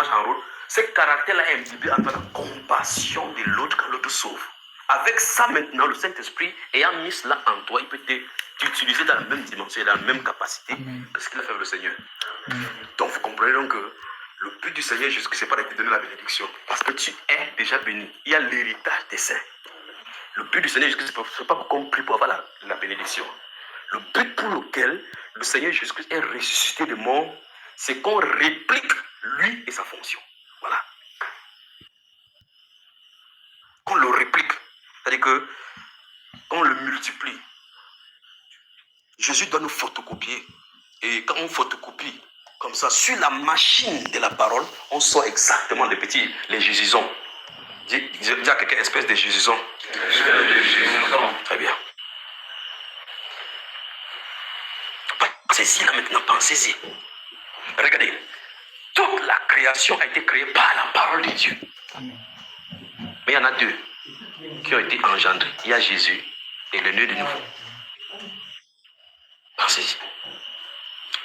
image en rôle. Ce caractère-là est imbibé avec la compassion de l'autre quand l'autre sauve. Avec ça maintenant, le Saint-Esprit, ayant mis cela en toi, il peut t'utiliser dans la même dimension et dans la même capacité que ce qu'il a fait avec le Seigneur. Donc vous comprenez donc que le but du Seigneur Jésus, c'est pas de te donner la bénédiction. Parce que tu es déjà béni. Il y a l'héritage des saints. Le but du Seigneur Jésus-Christ, ce n'est pas qu'on prie pour avoir la bénédiction. Le but pour lequel le Seigneur Jésus-Christ est ressuscité de mort, c'est qu'on réplique lui et sa fonction. Voilà. Qu'on le réplique. C'est-à-dire qu'on le multiplie. Jésus doit nous photocopier. Et quand on photocopie, comme ça, sur la machine de la parole, on sort exactement les Jésusons. Dis à quelqu'un, espèce de Jésusons. Très bien. Pensez-y là maintenant, pensez-y. Regardez, toute la création a été créée par la parole de Dieu. Mais il y en a deux qui ont été engendrés. Il y a Jésus et le né de nouveau. Pensez-y.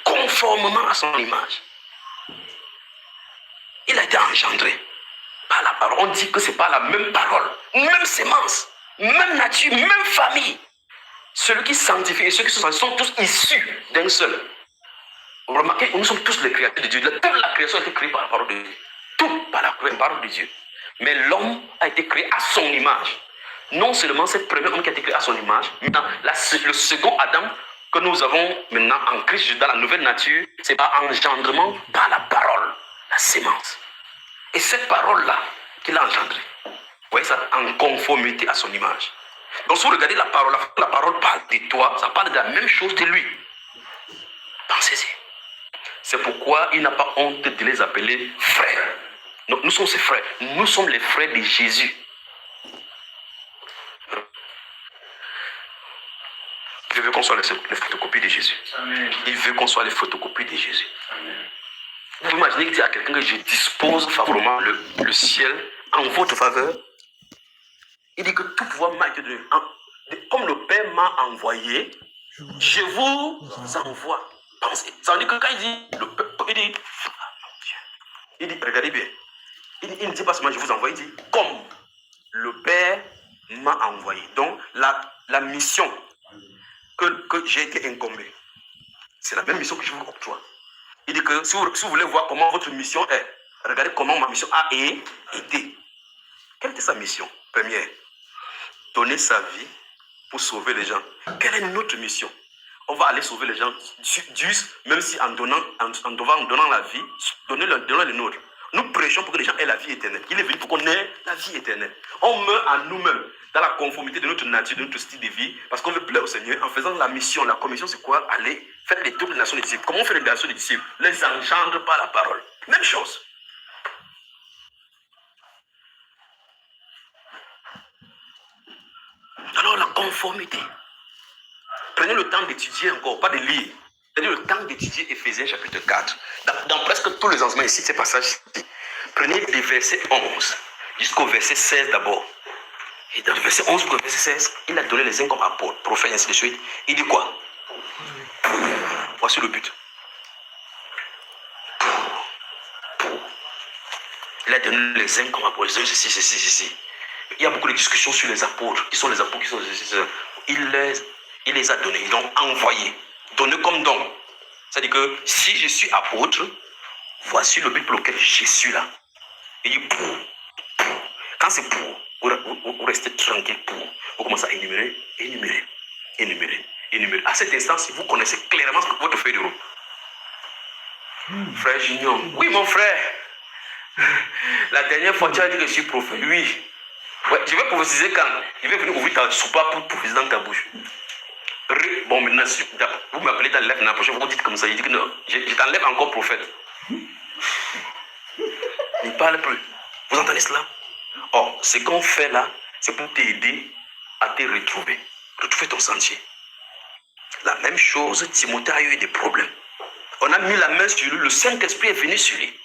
Conformément à son image. Il a été engendré par la parole. On dit que ce n'est pas la même parole, même sémence, même nature, même famille. Celui qui sanctifie et ceux qui sont tous issus d'un seul. Vous remarquez, nous sommes tous les créatures de Dieu. Toute la création a été créée par la parole de Dieu. Tout par la parole de Dieu. Mais l'homme a été créé à son image. Non seulement ce premier homme qui a été créé à son image, mais le second Adam que nous avons maintenant en Christ dans la nouvelle nature, c'est par engendrement par la parole, la sémence. Et cette parole-là qu'il a engendrée, vous voyez ça, en conformité à son image. Donc si vous regardez la parole parle de toi, ça parle de la même chose de lui. Pensez-y. C'est pourquoi il n'a pas honte de les appeler frères. Donc, nous sommes ses frères. Nous sommes les frères de Jésus. Il veut qu'on soit les photocopies de Jésus. Amen. Il veut qu'on soit les photocopies de Jésus. Amen. Vous pouvez imaginer qu'il dit à quelqu'un que je dispose favorablement le ciel en votre faveur. Il dit que tout pouvoir m'a été donné. Comme le Père m'a envoyé, je vous envoie. Pensez. Ça veut dire que quand il dit, il dit, regardez bien, il ne dit pas seulement je vous envoie, il dit comme le Père m'a envoyé. Donc la mission que j'ai été incombé, c'est la même mission que je vous octroie. Il dit que si vous voulez voir comment votre mission est, regardez comment ma mission a été. Quelle était sa mission? Première, donner sa vie pour sauver les gens. Quelle est notre mission? On va aller sauver les gens, même si en donnant la vie, donner le nôtre. Nous prêchons pour que les gens aient la vie éternelle. Il est venu pour qu'on ait la vie éternelle. On meurt à nous-mêmes, dans la conformité de notre nature, de notre style de vie, parce qu'on veut plaire au Seigneur en faisant la mission. La commission, c'est quoi? Aller faire les tours des nations des disciples. Comment on fait les nations des disciples? Les engendre par la parole. Même chose. Alors la conformité. Prenez le temps d'étudier encore, pas de lire. C'est-à-dire le temps d'étudier Éphésiens chapitre 4. Dans presque tous les enseignements ici, ces passages, prenez des versets 11 jusqu'au verset 16 d'abord. Et dans le verset 11 jusqu'au verset 16, il a donné les uns comme apôtres, prophètes, ainsi de suite. Il dit quoi? Voici le but. Il a donné les uns comme apôtres, les uns ceci. Il y a beaucoup de discussions sur les apôtres. Qui sont les apôtres, qui sont il les a donnés, ils l'ont envoyé, donné comme don. C'est-à-dire que si je suis apôtre, voici le but pour lequel je suis là. Et il dit pour. Quand c'est pour, vous restez tranquille pour. Vous commencez à énumérer. À cet instant, si vous connaissez clairement votre feuille de route. Frère Junior, oui mon frère. La dernière fois tu as dit que je suis prophète, oui. Ouais, je vais prophétiser quand il va venir ouvrir ta soupape pour prophétiser dans ta bouche. Bon, maintenant, vous m'appelez dans l'élève, la prochaine fois, vous dites comme ça, il dit que non, je t'enlève encore prophète. Il ne parle plus. Vous entendez cela? Or, ce qu'on fait là, c'est pour t'aider à te retrouver ton sentier. La même chose, Timothée a eu des problèmes. On a mis la main sur lui, le Saint-Esprit est venu sur lui.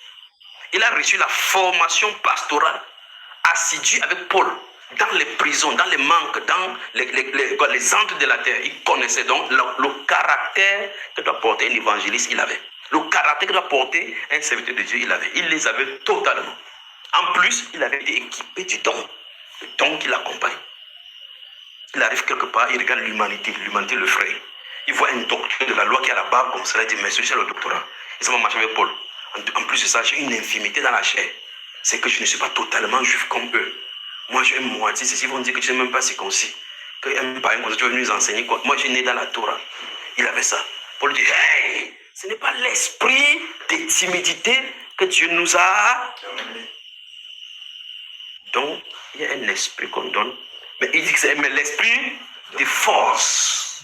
Il a reçu la formation pastorale, assidue avec Paul. Dans les prisons, dans les manques, dans les centres de la terre, il connaissait donc le caractère que doit porter un évangéliste, il avait. Le caractère que doit porter un serviteur de Dieu, il les avait totalement. En plus, il avait été équipé du don. Le don qui l'accompagne. Il arrive quelque part, il regarde l'humanité le frère. Il voit un docteur de la loi qui est à la barbe comme ça, il dit, mais celui-ci a le doctorat. Il s'en va marcher avec Paul. En plus de ça, j'ai une infirmité dans la chair. C'est que je ne suis pas totalement juif comme eux. Moi, je suis un moitié. Ils vont dire que tu n'es même pas circoncis. Qu'un païen comme ça, tu veux nous enseigner quoi. Moi, je suis né dans la Torah. Il avait ça. Paul dit, hey, ce n'est pas l'esprit de timidité que Dieu nous a. Donc, il y a un esprit qu'on donne. Mais il dit que c'est l'esprit de force.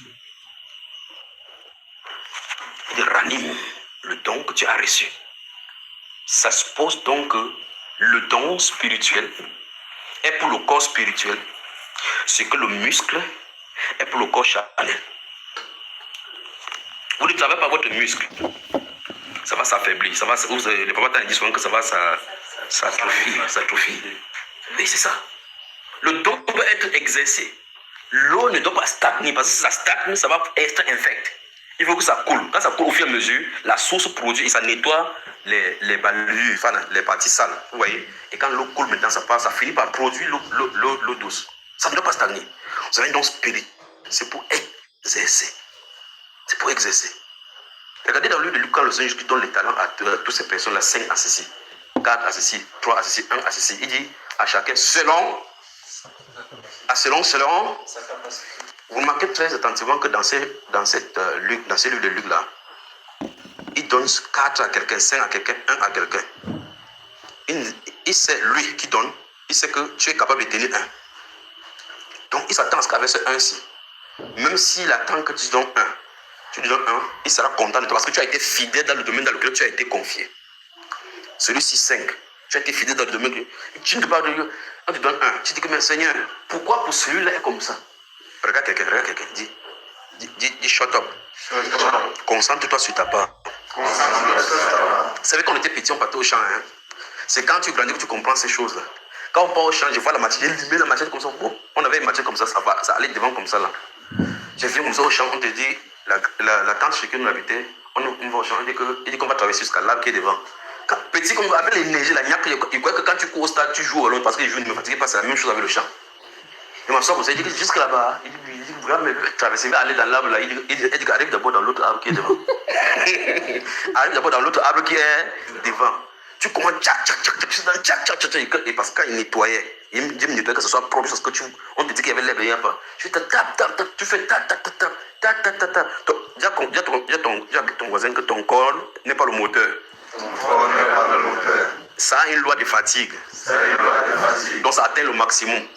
Il ranime le don que tu as reçu. Ça suppose donc que le don spirituel est pour le corps spirituel, ce que le muscle est pour le corps charnel. Vous n'avez pas votre muscle, ça va s'affaiblir. Les papas disent souvent que ça va s'atrophier. Mais c'est ça. Le don peut être exercé. L'eau ne doit pas stagner, parce que si ça stagne, ça va être infect. Il faut que ça coule. Quand ça coule au fur et à mesure, la source produit et ça nettoie les balures, enfin, les parties sales. Vous voyez? Et quand l'eau coule maintenant, ça finit par produire l'eau douce. Ça ne doit pas stagner. Vous avez un don spirituel. C'est pour exercer. C'est pour exercer. Regardez dans le livre de Luc, quand le Seigneur Jésus donne les talents à toutes ces personnes-là, 5 à ceci, 4 à ceci, 3 à ceci, 1 à ceci. Il dit à chacun selon sa capacité. Vous remarquez très attentivement que dans ces livres de Luc-là, il donne 4 à quelqu'un, 5 à quelqu'un, 1 à quelqu'un. Il sait, lui qui donne, il sait que tu es capable de tenir 1. Donc il s'attend à ce qu'avec ce 1-ci, même s'il attend que tu donnes 1, tu lui donnes 1, il sera content de toi parce que tu as été fidèle dans le domaine dans lequel tu as été confié. Celui-ci 5, tu as été fidèle dans le domaine. Tu ne peux pas dire, on te donne 1. Tu dis que, mais Seigneur, pourquoi pour celui-là est comme ça? Regarde quelqu'un, dis shut up. Concentre-toi sur ta part. Vous savez, quand on était petit, on partait au champ. Hein? C'est quand tu grandis que tu comprends ces choses-là. Quand on part au champ, je vois la machine, je limite la machine comme ça. Oh, on avait une machine comme ça, ça allait devant comme ça là. Je viens comme ça au champ, on te dit, la tante chez qui nous habitait, on va au champ, il dit qu'on va traverser jusqu'à l'arbre qui est devant. Quand, petit, comme avec l'énergie, la niaque, il croit que quand tu cours au stade, tu joues au long parce que les joueurs ne me fatiguent pas, c'est la même chose avec le champ. Et ma soeur, il dit jusque là-bas, il dit, regarde, mais traverser, il va aller dans l'arbre là, il dit, arrive d'abord dans l'autre arbre qui est devant. Arrive d'abord dans l'autre arbre qui est devant. Tu commences, tchac, et parce que quand il nettoyait, il me nettoyait que ce soit propre, parce que on te dit qu'il y avait l'herbe, il n'y a pas. Tu te tape, tu fais tap. Dis à ton voisin que ton corps n'est pas le moteur. Ça a une loi de fatigue. Donc ça atteint le maximum.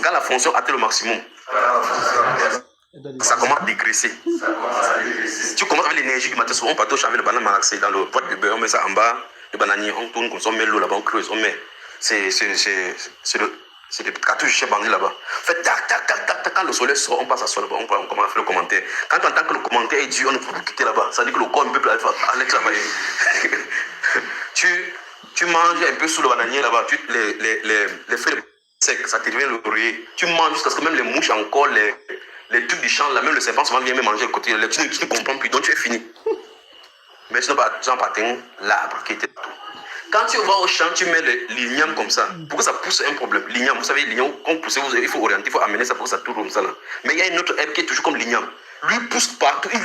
Quand la fonction atteint le maximum, ça commence à dégraisser. Tu commences avec l'énergie du matin, souvent on partage avec le banane malaxé dans le boîte de beurre, on met ça en bas, le bananier, on tourne comme ça, on met l'eau là-bas, on creuse, on met. C'est le cartouche chez Bandit là-bas. Fait tac, quand le soleil sort, on passe à soi là-bas, on commence à faire le commentaire. Quand on entend que le commentaire est dur, on ne peut plus quitter là-bas. Ça dit que le corps ne peut plus aller travailler. Tu manges un peu sous le bananier là-bas, les feuilles secs, ça te devient l'oreiller. Tu manges jusqu'à ce que même les mouches encore, les trucs du champ, là, même le serpent souvent vient me manger à côté. Tu ne comprends plus, donc tu es fini. Mais tu n'as pas atteint l'arbre qui était tout. Quand tu vas au champ, tu mets l'igname comme ça. Pour que ça pousse un problème. L'igname, vous savez, l'igname, quand vous poussez, il faut orienter, il faut amener ça pour que ça tourne comme ça. Là. Mais il y a une autre herbe qui est toujours comme l'igname. Lui pousse partout, tu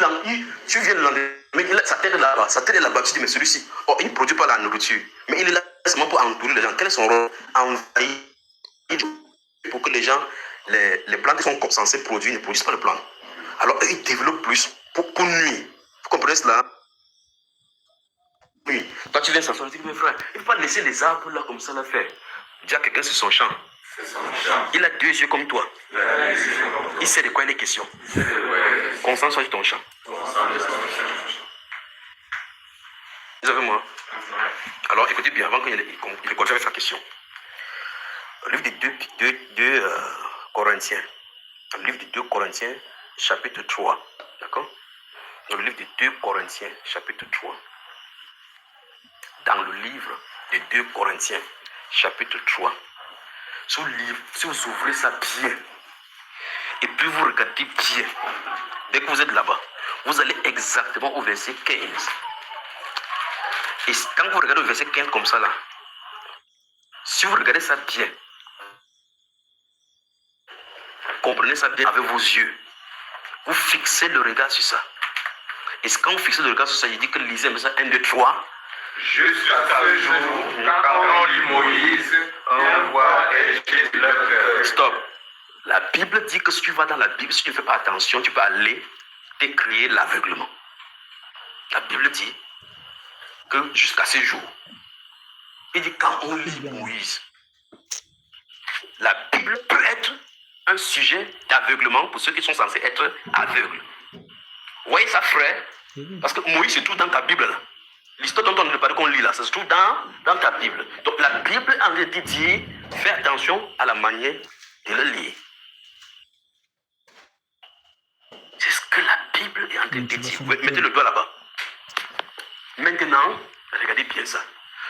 viens le lendemain, mais sa tête est là-bas, tu dis, mais celui-ci, il ne produit pas la nourriture. Mais il est là seulement pour entourer les gens. Quel est son rôle? Envahir. Pour que les gens, les plantes qui sont censées produire, ne produisent pas de plantes. Alors, ils développent plus pour nuire. Vous comprenez cela? Oui. Toi, tu viens s'asseoir, tu dis, mes frères, il ne faut pas laisser les arbres là comme ça là faire. Dis à quelqu'un, c'est son champ. Il a 2 yeux comme toi. Il sait de quoi il est question. Concentre sur ton champ. Vous avez moi? Alors, écoutez bien, avant qu'il continue avec sa question. Le livre de 2 Corinthiens. Le livre de 2 Corinthiens, chapitre 3. D'accord? Dans le livre de 2 Corinthiens, chapitre 3. Dans le livre de 2 Corinthiens, chapitre 3. Si vous ouvrez ça bien, et puis vous regardez bien, dès que vous êtes là-bas, Vous allez exactement au verset 15. Et quand vous regardez le verset 15 comme ça là, si vous regardez ça bien, comprenez ça bien avec vos yeux, vous fixez le regard sur ça. Et quand vous fixez le regard sur ça, il dit que lisez ça 1, 2, 3. Jusqu'à ce jour, quand on lit Moïse, on voit élever leur cœur. Stop. La Bible dit que si tu vas dans la Bible, si tu ne fais pas attention, tu peux aller décrier l'aveuglement. La Bible dit que jusqu'à ce jour, il dit quand on lit Moïse, la Bible peut être un sujet d'aveuglement pour ceux qui sont censés être aveugles. Vous voyez ça, frère? Parce que Moïse, c'est tout dans ta Bible là. L'histoire dont on ne parle qu'on lit là, ça se trouve dans ta Bible. Donc la Bible en réalité dit, fais attention à la manière de le lire. C'est ce que la Bible est en train de dire. Mettez le doigt là-bas. Maintenant, regardez bien ça.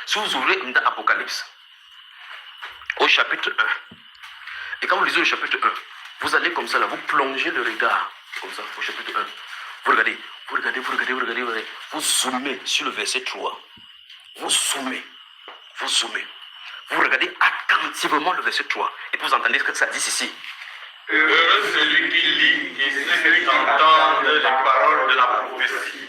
Si vous ouvrez dans Apocalypse, au chapitre 1, et quand vous lisez le chapitre 1, vous allez comme ça là, vous plongez le regard, comme ça, au chapitre 1. Vous regardez, vous zoomez sur le verset 3. Vous zoomez. Vous regardez attentivement le verset 3. Et vous entendez ce que ça dit ici. Heureux celui qui lit et ceux qui entendent les paroles de la prophétie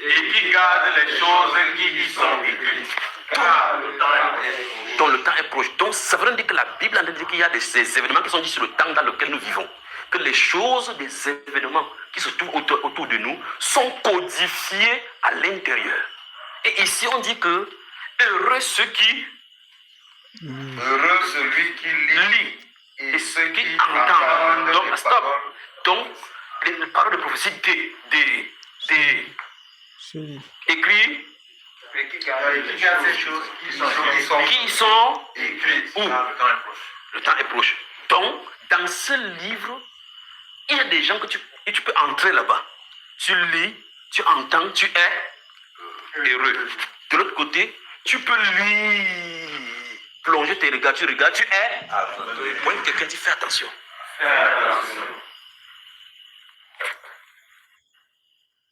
et qui gardent les choses qui y sont écrites. Car le temps est proche. Donc le temps est proche. Donc ça veut dire que la Bible dit qu'il y a ces événements qui sont dits sur le temps dans lequel nous vivons. Que les choses, des événements qui se trouvent autour de nous sont codifiés à l'intérieur. Et ici on dit que heureux ceux qui Heureux celui qui lit et ceux qui entendent. Donc stop. Donc les paroles de prophétie écrites et qui gardent ces choses qui sont écrites. où? Le temps est proche. Donc dans ce livre, il y a des gens que tu peux entrer là-bas. Tu lis, tu entends, tu es heureux. De l'autre côté, tu peux lire, plonger tes regards, tu regardes, tu es. Point quelqu'un dit fais attention.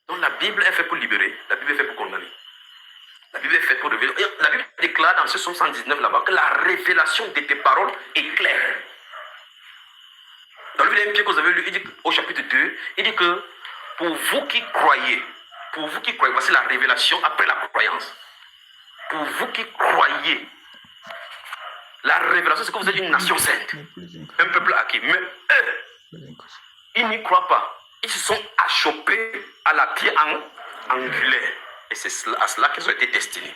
Donc la Bible est faite pour libérer, la Bible est faite pour condamner. La Bible est faite pour révéler. La Bible déclare dans ce psaume 119 là-bas que la révélation de tes paroles est claire. Dans le livre que vous avez lu, il dit au chapitre 2, il dit que pour vous qui croyez, voici la révélation après la croyance. Pour vous qui croyez, la révélation, c'est que vous êtes une nation sainte, un peuple acquis. Mais eux, ils n'y croient pas. Ils se sont achoppés à la pierre angulaire. Et c'est à cela qu'ils ont été destinés.